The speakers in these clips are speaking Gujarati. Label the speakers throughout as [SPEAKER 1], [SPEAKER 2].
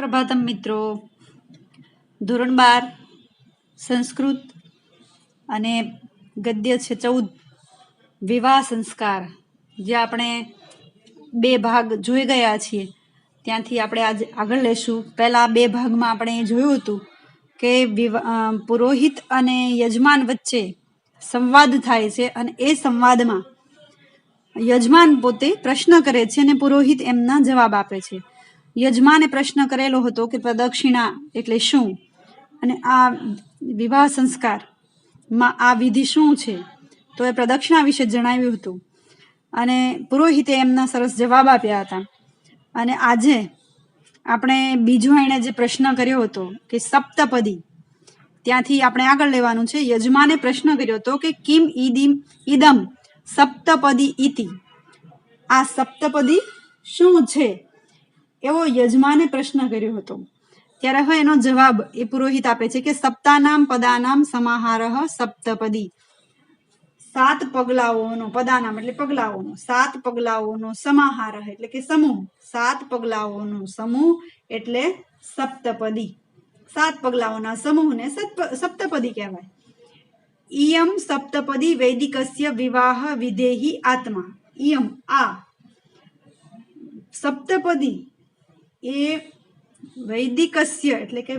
[SPEAKER 1] પ્રભાતમ મિત્રો, ધોરણ 12 સંસ્કૃત અને ગદ્ય છે 14 વિવાહ સંસ્કાર, જે આપણે 2 ભાગ જોઈ ગયા છીએ ત્યાંથી આપણે આજ આગળ લેશું. પહેલા 2 ભાગમાં આપણે જોયું હતું કે પુરોહિત અને યજમાન વચ્ચે સંવાદ થાય છે અને એ સંવાદમાં યજમાન પોતે પ્રશ્ન કરે છે અને પુરોહિત એમના જવાબ આપે છે. યજમાને પ્રશ્ન કરેલો હતો કે પ્રદક્ષિણા એટલે શું, અને આ વિવાહ સંસ્કારમાં આ વિધિ શું છે, તો એ પ્રદક્ષિણા વિશે જણાવ્યું હતું અને પુરોહિતે એમના સરસ જવાબ આપ્યા હતા. અને આજે આપણે બીજો એણે જે પ્રશ્ન કર્યો હતો કે સપ્તપદી, ત્યાંથી આપણે આગળ લેવાનું છે. યજમાને પ્રશ્ન કર્યો હતો કે કિમ ઇદમ સપ્તપદી ઇતિ, આ સપ્તપદી શું છે એવો યજમાને પ્રશ્ન કર્યો હતો. ત્યારે હવે એનો જવાબ એ પુરોહિત આપે છે કે સપ્તાનામ પદાનામ સમાહારઃ સપ્તપદી, 7 પગલાઓનો, પદાનામ એટલે પગલાઓનો, 7 પગલાઓનો સમાહાર એટલે કે સમૂહ, 7 પગલાઓનો સમૂહ એટલે સપ્તપદી. 7 પગલાઓના સમૂહને સપ્તપદી કહેવાય. ઇયમ સપ્તપદી વૈદિકસ્ય વિવાહ વિધેહિ આત્મા. ઇયમ આ સપ્તપદી એ વૈદિકસ્ય એટલે કે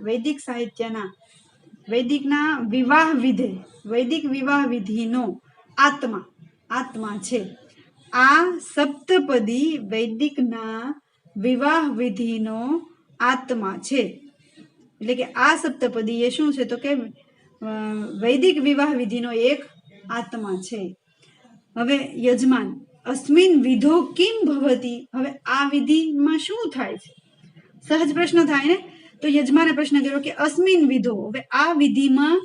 [SPEAKER 1] વૈદિક સાહિત્યના, વૈદિકના વિવાહ વિધે, વૈદિક વિવાહ વિધિનો આત્મા છે. આ સપ્તપદી વૈદિકના વિવાહ વિધિનો આત્મા છે. એટલે કે આ સપ્તપદી એ શું છે તો કે વૈદિક વિવાહ વિધિનો એક આત્મા છે. હવે યજમાન અસ્મિન વિધો કિમ ભવતી, હવે આ વિધિમાં શું થાય છે? સહજ પ્રશ્ન થાય ને, તો યજમાને પ્રશ્ન કર્યો કે અસ્મિન વિધો, હવે આ વિધિમાં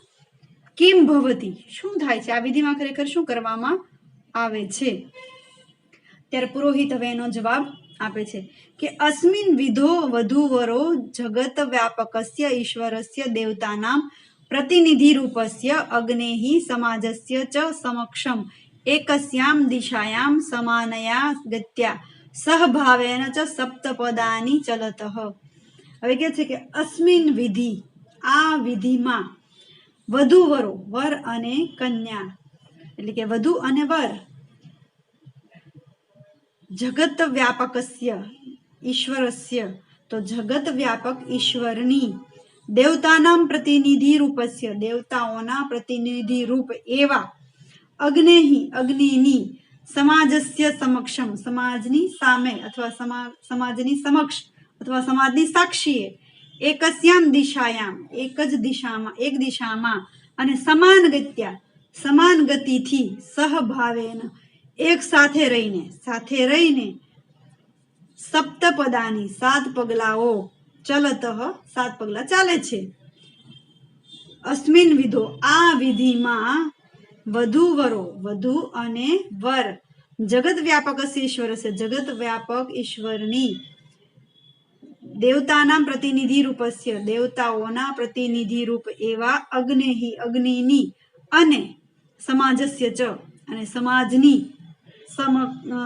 [SPEAKER 1] કિમ ભવતી, શું થાય છે, આ વિધિમાં ખરેખર શું કરવામાં આવે છે? ત્યારે પુરોહિત હવે એનો જવાબ આપે છે કે અસ્મિન વિધો વધુવરો જગત વ્યાપકસ્ય ઈશ્વરસ્ય દેવતાનામ પ્રતિનિધિ રૂપસ્ય અગ્નેહિ સમાજસ્ય ચ સમક્ષમ એકસ્યામ દિશાયામ સમાનયા ગત્યા સહભાવેન ચ સપ્તપદાની ચલતઃ. હવે કે છે કે અસ્મિન વિધિ, આ વિધિમાં વધુવરો, વર અને કન્યા એટલે કે વધુ અને વર, જગત વ્યાપકસ્ય ઈશ્વરસ્ય, તો જગત વ્યાપક ઈશ્વરની, દેવતાનામ પ્રતિનિધિ રૂપસ્ય, દેવતાઓના પ્રતિનિધિ રૂપ એવા, અગ્નેહિ અગ્નિની, સમાજસ્ય સમક્ષમ, સમાજની સામે અથવા સમાજની સમક્ષ અથવા સમાજની સાક્ષીએ, એકસ્યામ દિશાયામ, એક જ દિશામાં, એક દિશામાં, અને સમાન ગત્યા, સમાન ગતિથી, સહભાવેન એક સાથે રહીને, સપ્તપદાની 7 પગલાઓ, ચલતઃ 7 પગલા ચાલે છે. અસ્મિન વિધો, આ વિધિમાં વધુવરો, વધુ અને વર, જગત વ્યાપક ઈશ્વર છે, જગત વ્યાપક ઈશ્વરની, દેવતાના પ્રતિનિધિ રૂપસ્ય, દેવતાઓના પ્રતિનિધિ રૂપ એવા, અગ્નેહિ અગ્નિની, અને સમાજસ્ય ચ, અને સમાજની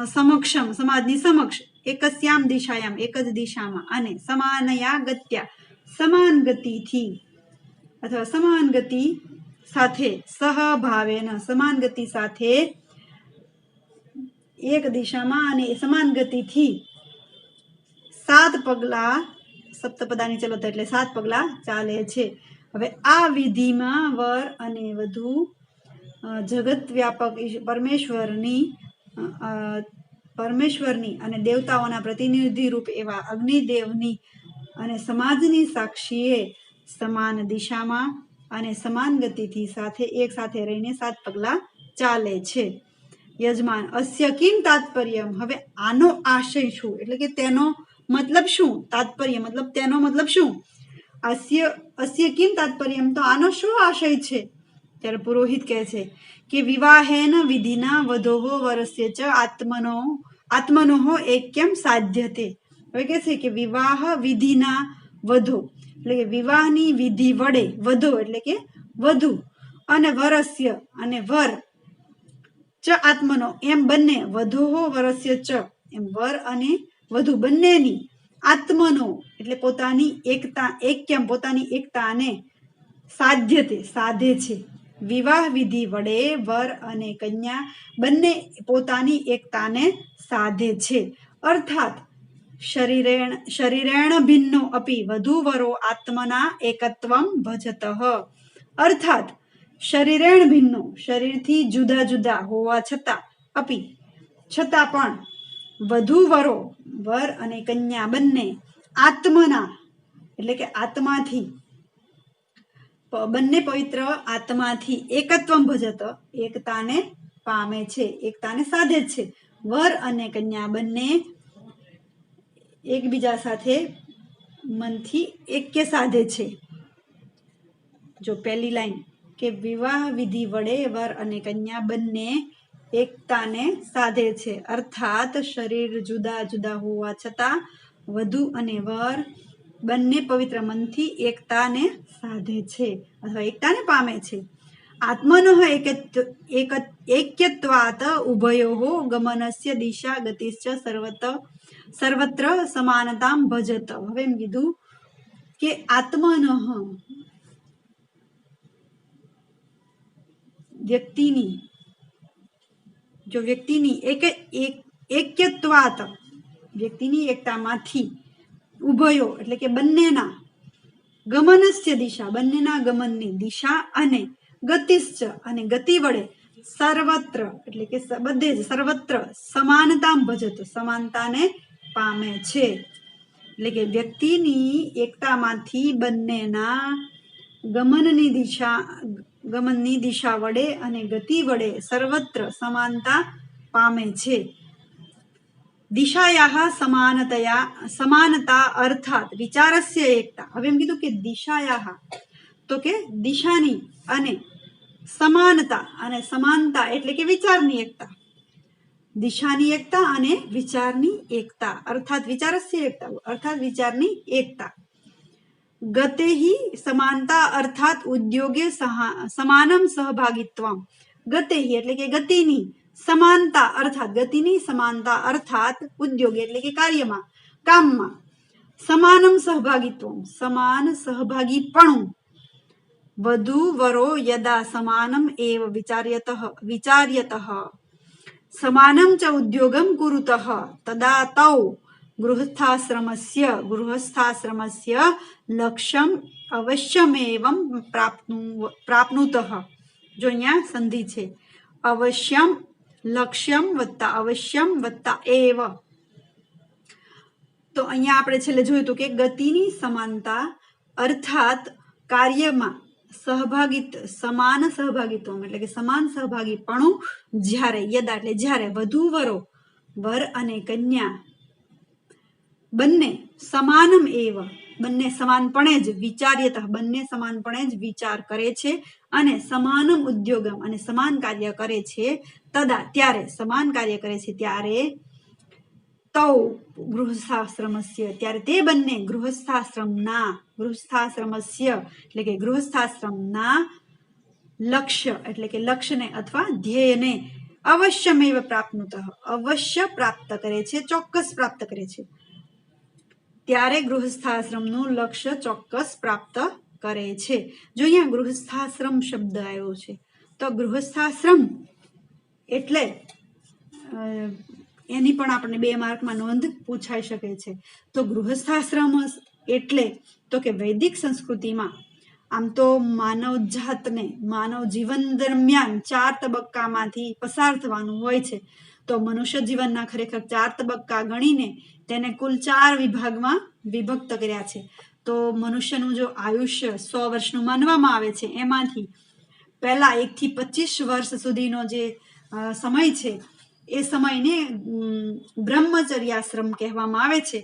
[SPEAKER 1] સમક્ષમ, સમાજની સમક્ષ, એકસ્યામ દિશાયામ, એક જ દિશામાં, અને સમાનયા ગત્યા, સમાન ગતિથી અથવા સમાન ગતિ સાથે, સહભાવેન, સમાન ગતિ સાથે, એક દિશામાં અને સમાન ગતિથી 7 પગલા, સપ્તપદાની ચલત એટલે 7 પગલા ચાલે છે. હવે આ વિધિમાં વર અને વધુ જગત વ્યાપક પરમેશ્વરની અને દેવતાઓના પ્રતિનિધિ રૂપ એવા અગ્નિદેવની અને સમાજની સાક્ષીએ સમાન દિશામાં અને સમાન ગતિથી સાથે, એક સાથે રહીને 7 પગલા ચાલે છે. યજમાન અસ્ય કિમ તાત્પર્યમ, હવે આનો આશય શું, એટલે કે તેનો મતલબ શું? તાત્પર્ય મતલબ તેનો મતલબ શું? અસ્ય કિમ તાત્પર્યમ, તો આનો શું આશય છે? ત્યારે પુરોહિત કહે છે કે વિવાહેન વિધિના વધોહો વરસ્ય ચ આત્મનોઃ એક્યમ સાધ્યતે. હવે કે છે કે વિવાહ વિધિના વધો એટલે કે વિવાહની વિધિ વડે, વધો એટલે કે વધુ, અને વરસ્ય અને વર, ચ આત્મનો એમ બંને, વધોહો વરસ્ય ચ એમ વર અને વધુ બંનેની, આત્મનો એટલે પોતાની એકતા, એક્યમ પોતાની એકતાને સાધ્યતે સાધે છે. વિવાહ વિધિ વડે વર અને કન્યા બંને પોતાની એકતાને સાધે છે. અર્થાત શરીરેણ ભિન્નો અપી વધૂવરો આત્મના એકત્વમ ભજતઃ. અર્થાત શરીરેણ ભિન્નો શરીરથી જુદા જુદા હોવા છતાં અપી છતાં પણ વધૂવરો વર અને કન્યા બંને આત્મના એટલે કે આત્માથી બંને પવિત્ર આત્માથી એકત્વમ ભજત એકતાને પામે છે, એકતાને સાધે છે. વર અને કન્યા બંને એકબીજા સાથે મનથી એક્ય સાધે છે. જો પહેલી લાઈન કે વિવાહ વિધિ વડે વર અને કન્યા બંને એકતાને સાધે છે. અર્થાત શરીર જુદા જુદા હોવા છતાં વધુ અને વર બંને પવિત્ર મનથી એકતાને સાધે છે અથવા એકતાને પામે છે. આત્મનો એક્યત્વાત ઉભયોઃ ગમનસ્ય દિશા ગતિશ્ચ સર્વત્ર સમાનતામ ભજત. હવે એમ કીધું કે આત્મનઃ વ્યક્તિની એક્યત્વાત વ્યક્તિની એકતામાંથી ઉભયો એટલે કે બંનેના ગમનસ્ય દિશા બંનેના ગમનની દિશા અને ગતિશ્ચ અને ગતિ વડે સર્વત્ર એટલે કે બધે જ સર્વત્ર સમાનતામ ભજત સમાનતાને પામે છે. એટલે કે વ્યક્તિની એકતામાંથી બંનેના ગમનની દિશા વડે અને ગતિ વડે સર્વત્ર સમાનતા પામે છે. દિશાયાઃ સમાનતા અર્થાત વિચારસ્ય એકતા. હવે એમ કીધું કે દિશાયાઃ તો કે દિશાની અને સમાનતા અને સમાનતા એટલે કે વિચારની એકતા. દિશાની એકતા અને વિચારની એકતા અર્થાત વિચારસ્ય એકતા અર્થાત વિચારની એકતા. ગતેહિ સમાનતા અર્થાત ઉદ્યોગે સમાનમ સહભાગિત્વમ. ગતેહિ એટલે કે ગતિની સમાનતા અર્થાત ગતિની સમાનતા અર્થાત ઉદ્યોગ એટલે કે કાર્યમાં કામમાં સમાનમ સહભાગિત્વમ સમાન સહભાગીપણું. વધુ વરો યદા સમાનમ એવ વિચાર્યતઃ સમાનમ ચ ઉદ્યોગમ કુરુતઃ તદા તૌ ગૃહસ્થાશ્રમસ્ય લક્ષ્યમ અવશ્યમેવં પ્રાપ્નુતઃ. જો અહીંયા સંધિ છે અવશ્યમ લક્ષ્યમ વત્તા અવશ્યમ વત્તા એવ. તો અહીંયા આપણે છેલ્લે જોયું હતું કે ગતિની સમાનતા અર્થાત કાર્યમાં સમાન સહભાગિત્વ એટલે કે સમાન સહભાગીપણું જ્યારે યદા એટલે જ્યારે વધુ વરો વર અને કન્યા બંને સમાનમ એવ બંને સમાનપણે જ વિચાર્યતઃ બંને સમાનપણે જ વિચાર કરે છે અને સમાનમ ઉદ્યોગમ અને સમાન કાર્ય કરે છે તદા ત્યારે સમાન કાર્ય કરે છે ત્યારે તૌ ગૃહસ્થાશ્રમસ્ય ત્યારે તે બંને ગૃહસ્થાશ્રમસ્ય એટલે કે ગૃહસ્થાશ્રમના લક્ષ્ય એટલે કે લક્ષ્યને અથવા ધ્યેયને અવશ્યમેવ પ્રાપ્નુતઃ અવશ્ય પ્રાપ્ત કરે છે, ચોક્કસ પ્રાપ્ત કરે છે. ત્યારે ગૃહસ્થાશ્રમનું લક્ષ્ય ચોક્કસ પ્રાપ્ત કરે છે. જો અહીંયા ગૃહસ્થાશ્રમ શબ્દ આવ્યો છે તો ગૃહસ્થાશ્રમ એટલે એની પણ આપણને 2 માર્કમાં નોંધ પૂછાઈ શકે છે. તો ગૃહસ્થાશ્રમ એટલે તો કે વૈદિક સંસ્કૃતિમાં આમ તો માનવ જાતને માનવ જીવન દરમિયાન 4 તબક્કામાંથી પસાર થવાનું હોય છે. તો મનુષ્ય જીવનના ખરેખર 4 તબક્કા ગણીને તેને કુલ 4 વિભાગમાં વિભક્ત કર્યા છે. તો મનુષ્યનું જો આયુષ્ય 100 વર્ષનું માનવામાં આવે છે એમાંથી પહેલા 1 થી 25 વર્ષ સુધીનો જે સમય છે એ સમયને બ્રહ્મચર્યાશ્રમ કહેવામાં આવે છે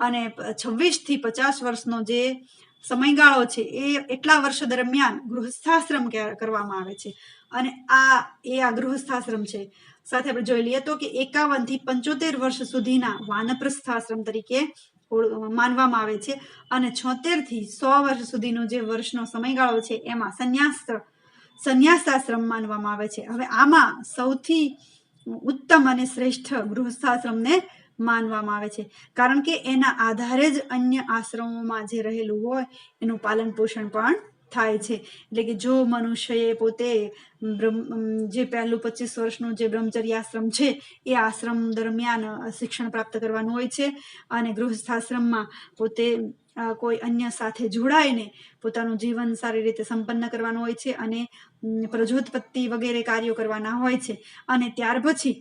[SPEAKER 1] અને 26 થી 50 વર્ષનો જે સમયગાળો છે એ એટલા વર્ષ દરમિયાન ગૃહસ્થાશ્રમ કરવામાં આવે છે. અને આ ગૃહસ્થાશ્રમ છે. સાથે આપણે જોઈ લઈએ તો કે 51 થી 75 વર્ષ સુધીના વાનપ્રસ્થાશ્રમ તરીકે માનવામાં આવે છે અને 76 થી 100 વર્ષ સુધીનો જે વર્ષનો સમયગાળો છે એમાં સંન્યાસાશ્રમ માનવામાં આવે છે. હવે આમાં સૌથી ઉત્તમ અને શ્રેષ્ઠ ગૃહસ્થાશ્રમને માનવામાં આવે છે, કારણ કે એના આધારે જ અન્ય આશ્રમોમાં જે રહેલું હોય એનું પાલન પોષણ પણ થાય છે. એટલે કે જો મનુષ્યએ પોતે જે પહેલું 25 વર્ષનું જે બ્રહ્મચર્ય આશ્રમ છે એ આશ્રમ દરમિયાન શિક્ષણ પ્રાપ્ત કરવાનું હોય છે, અને ગૃહસ્થાશ્રમમાં પોતે કોઈ અન્ય સાથે જોડાઈને પોતાનું જીવન સારી રીતે સંપન્ન કરવાનું હોય છે, અને પ્રજોત્પત્તિ વગેરે કાર્યો કરવાના હોય છે. અને ત્યાર પછી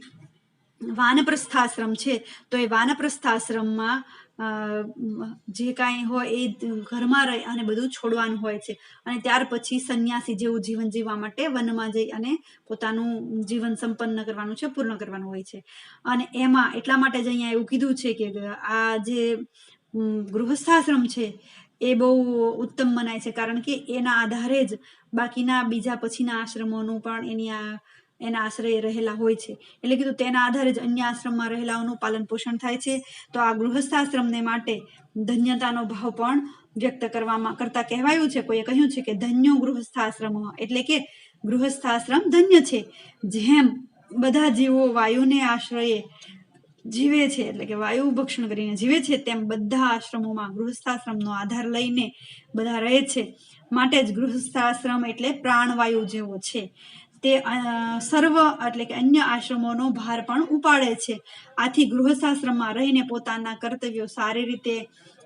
[SPEAKER 1] વાનપ્રસ્થાશ્રમ છે, તો એ વાનપ્રસ્થાશ્રમમાં જે કાંઈ હોય એ ઘરમાં રહી અને બધું છોડવાનું હોય છે, અને ત્યાર પછી સંન્યાસી જેવું જીવન જીવવા માટે વનમાં જઈ અને પોતાનું જીવન સંપન્ન કરવાનું છે, પૂર્ણ કરવાનું હોય છે. અને એમાં એટલા માટે જ અહીંયા એવું કીધું છે કે આ જે ગૃહસ્થાશ્રમ છે એ બહુ ઉત્તમ મનાય છે, કારણ કે એના આધારે જ બાકીના બીજા પછીના આશ્રમોનું પણ એના આશ્રય રહેલા હોય છે. એટલે કીધું તેના આધારે જ અન્ય આશ્રમમાં રહેલાઓનું પાલન પોષણ થાય છે. તો આ ગૃહસ્થાશ્રમને માટે ધન્યતાનો ભાવ પણ વ્યક્ત કરતા કહેવાયું છે. કોઈએ કહ્યું છે કે ધન્યો ગૃહસ્થાશ્રમ, એટલે કે ગૃહસ્થાશ્રમ ધન્ય છે. જેમ બધા જીવો વાયુને આશ્રયે જીવે છે, એટલે કે વાયુ ભક્ષણ કરીને જીવે છે, તેમ બધા આશ્રમોમાં ગૃહસ્થાશ્રમનો આધાર લઈને બધા રહે છે. માટે જ ગૃહસ્થાશ્રમ એટલે પ્રાણવાયુ જેવો છે. તે સર્વ એટલે કે અન્ય આશ્રમોનો ભાર પણ ઉપાડે છે. આથી ગૃહસ્થાશ્રમમાં રહીને પોતાના કર્તવ્યો સારી રીતે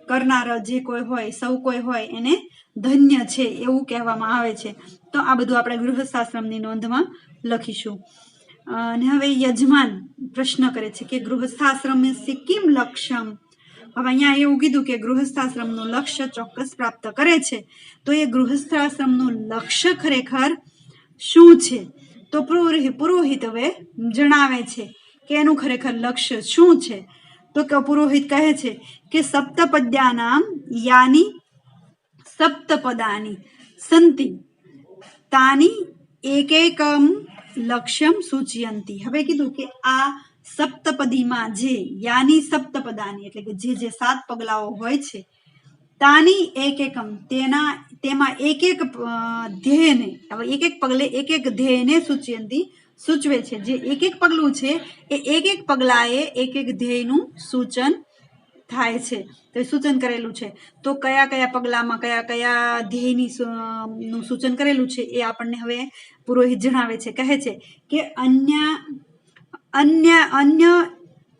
[SPEAKER 1] કરનાર જે કોઈ હોય, સૌ કોઈ હોય એને ધન્ય છે એવું કહેવામાં આવે છે. તો આ બધું આપણે ગૃહસ્થાશ્રમની નોંધમાં લખીશું. અને હવે યજમાન પ્રશ્ન કરે છે કે ગૃહસ્થાશ્રમ કિમ લક્ષ્યમ. હવે અહીંયા એવું કીધું કે ગૃહસ્થાશ્રમનું લક્ષ્ય ચોક્કસ પ્રાપ્ત કરે છે. તો એ ગૃહસ્થાશ્રમનું લક્ષ્ય ખરેખર શું છે? તો પુરોહિત હવે જણાવે છે કે એનું ખરેખર લક્ષ્ય શું છે. તો કે પુરોહિત કહે છે કે સપ્તપદ્યાનામ યાની સપ્તપદાની સંતિ તાની એકૈકમ લક્ષ્યમ સૂચયંતી. હવે કીધું કે આ સપ્તપદીમાં જે યાની સપ્તપદાની એટલે કે જે 7 પગલાઓ હોય છે, તાની એકમ તેમાં એક ધ્યેયને, હવે એક પગલે એક ધ્યેયને સૂચયંતી સૂચવે છે. જે એક પગલું છે એ એક પગલાએ એક ધ્યેયનું સૂચન થાય છે. તો સૂચન કરેલું છે. તો કયા પગલામાં કયા ધ્યેયનું સૂચન કરેલું છે એ આપણને હવે પુરોહિત જણાવે છે. કહે છે કે અન્ય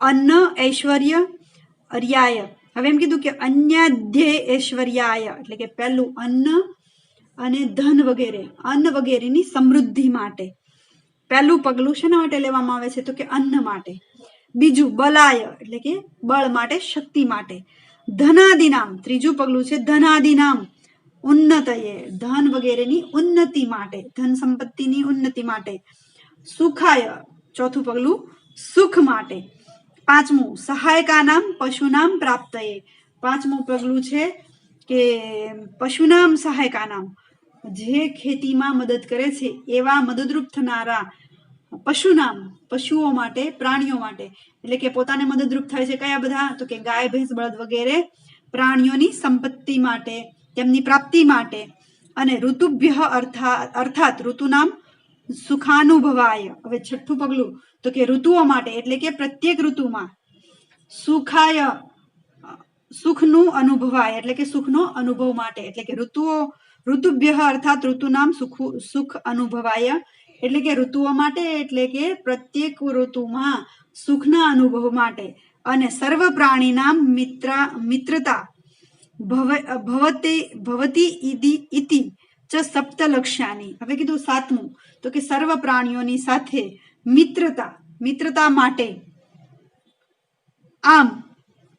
[SPEAKER 1] અન્ન ઐશ્વર્ય અર્યાય. હવે એમ કીધું કે અન્ય ધ્યેય ઐશ્વર્યાય એટલે કે પહેલું અન્ન અને ધન વગેરે, અન્ન વગેરેની સમૃદ્ધિ માટે પહેલું પગલું શેના માટે લેવામાં આવે છે? તો કે અન્ન માટે. બીજું બલાય એટલે કે બળ માટે, શક્તિ માટે. ધનાદિનામ ત્રીજું પગલું છે ધનાદિનામ ઉન્નતયે ધન વગેરેની ઉન્નતિ માટે, ધન સંપત્તિની ઉન્નતિ માટે. સુખાય ચોથું પગલું સુખ માટે. પાંચમું સહાયકાનામ પશુનામ પ્રાપ્તયે, પાંચમું પગલું છે કે પશુનામ સહાયકાનામ જે ખેતીમાં મદદ કરે છે એવા મદદરૂપ થનારા પશુઓ માટે, પ્રાણીઓ માટે. એટલે કે પોતાને મદદરૂપ થાય છે કયા બધા? તો કે ગાય, ભેંસ, બળદ વગેરે પ્રાણીઓની સંપત્તિ માટે, તેમની પ્રાપ્તિ માટે. અને ઋતુભ્ય અર્થાત ઋતુનામ સુખાનુભવાય. હવે છઠ્ઠું પગલું તો કે ઋતુઓ માટે, એટલે કે પ્રત્યેક ઋતુમાં સુખાય સુખનું અનુભવાય એટલે કે સુખનો અનુભવ માટે. એટલે કે ઋતુભ્ય અર્થાત ઋતુનામ સુખ અનુભવાય એટલે કે ઋતુઓ માટે, એટલે કે પ્રત્યેક ઋતુમાં સુખના અનુભવ માટે. અને સર્વ પ્રાણીનામ મિત્રતા ભવતી ઇતિ ચ સપ્ત લક્ષ્યાની. હવે કીધું સાતમું તો કે સર્વ પ્રાણીઓની સાથે મિત્રતા માટે. આમ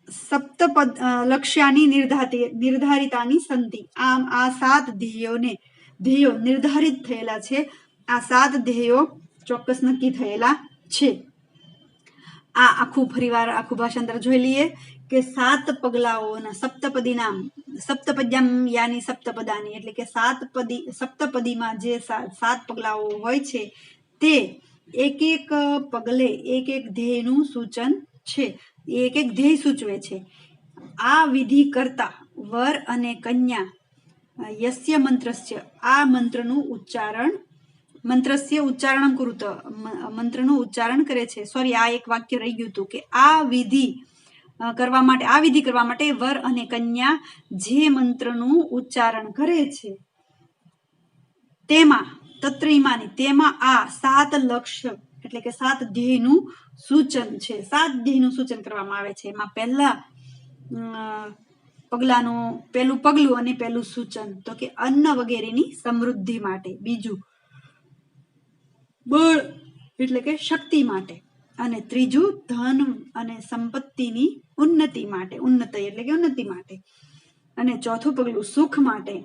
[SPEAKER 1] સપ્તપદ લક્ષ્યાની નિર્ધારિતાની સંતિ. આમ આ 7 ધ્યેયો નિર્ધારિત થયેલા છે. આ 7 ધ્યેયો ચોક્કસ નક્કી થયેલા છે. આ આખું ભાષાંતર જોઈ લઈએ કે 7 પગલાઓના સપ્તપદ્યામ યાની સપ્તપદાની એટલે કે સપ્તપદીમાં જે 7 પગલાઓ હોય છે તે એક પગલે એક ધ્યેયનું સૂચન છે, એક ધ્યેય સૂચવે છે. આ વિધિ કરતા વર અને કન્યા યસ્ય મંત્રસ્ય આ મંત્રનું મંત્રસ્ય ઉચ્ચારણમ કુરુત, મંત્રનું ઉચ્ચારણ કરે છે. સોરી, આ એક વાક્ય રહી ગયું હતું કે આ વિધિ કરવા માટે વર અને કન્યા જે મંત્રનું ઉચ્ચારણ કરે છે તેમાં આ 7 લક્ષ્ય એટલે કે 7 ધ્યેયનું સૂચન છે. 7 ધ્યેયનું સૂચન કરવામાં આવે છે. એમાં પહેલું પગલું અને પહેલું સૂચન તો કે અન્ન વગેરેની સમૃદ્ધિ માટે, બીજું બળ એટલે કે શક્તિ માટે, અને ત્રીજું ધન અને સંપત્તિની ઉન્નતિ માટે, અને ચોથું પગલું સુખ માટે,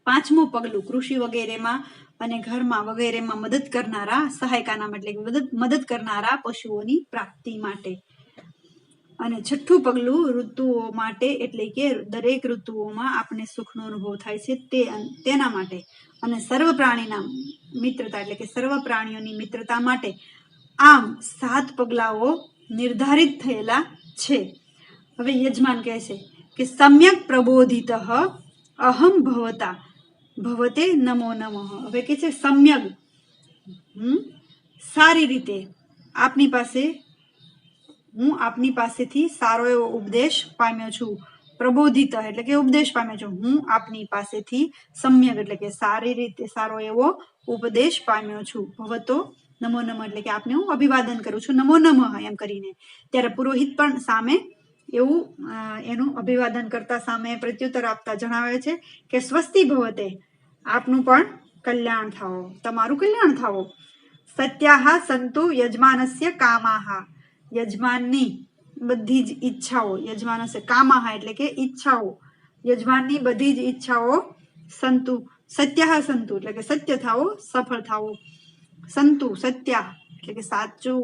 [SPEAKER 1] પાંચમું પગલું કૃષિ વગેરેમાં અને ઘરમાં વગેરેમાં મદદ કરનારા સહાયકાના એટલે કે મદદ કરનારા પશુઓની પ્રાપ્તિ માટે, અને છઠ્ઠું પગલું ઋતુઓ માટે એટલે કે દરેક ઋતુઓમાં આપણે સુખનો અનુભવ થાય છે તેના માટે, અને સર્વ પ્રાણીના મિત્રતા એટલે કે સર્વ પ્રાણીઓની મિત્રતા માટે. આમ 7 પગલાઓ નિર્ધારિત થયેલા છે. હવે યજમાન કહે છે કે સમ્યક પ્રબોધિત અહમ ભવતે નમો નમઃ. હવે કે છે સમ્યક, સારી રીતે હું આપની પાસેથી સારો એવો ઉપદેશ પામ્યો છું. પ્રબોધિત એટલે કે ઉપદેશ પામ્યો છું. હું આપની પાસેથી સમ્યક એટલે કે સારી રીતે સારો એવો ઉપદેશ પામ્યો છું. ભવતો નમો નમઃ એટલે કે આપને હું અભિવાદન કરું છું, નમો નમઃ એમ કરીને. ત્યારે પુરોહિત પણ સામે એવું એનું અભિવાદન કરતા સામે પ્રત્યુત્તર આપતા જણાવે છે કે સ્વસ્તિ ભવતે, આપનું પણ કલ્યાણ થાઓ, તમારું કલ્યાણ થાઓ. સત્યાહ સંતુ યજમાનસ્ય કામાહ, યજમાનની બધી જ ઈચ્છાઓ, યજમાનસ્ય કામાહ એટલે કે ઈચ્છાઓ, યજમાનની બધી જ ઈચ્છાઓ સત્યાહ સંતુ એટલે કે સત્ય થાઓ, સફળ થાઓ. સંતુ સત્યા એટલે કે સાચું,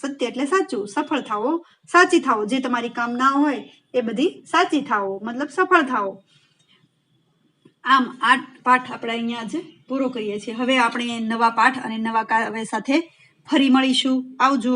[SPEAKER 1] સત્ય એટલે સાચું, સફળ થાઓ સાચી થાઓ, જે તમારી કામના હોય એ બધી સાચી થાઓ મતલબ સફળ થાઓ. આમ આ પાઠ આપણે અહીંયા જ પૂરો કરીએ છીએ. હવે આપણે નવા પાઠ અને નવા કાવ્ય સાથે ફરી મળીશું. આવજો.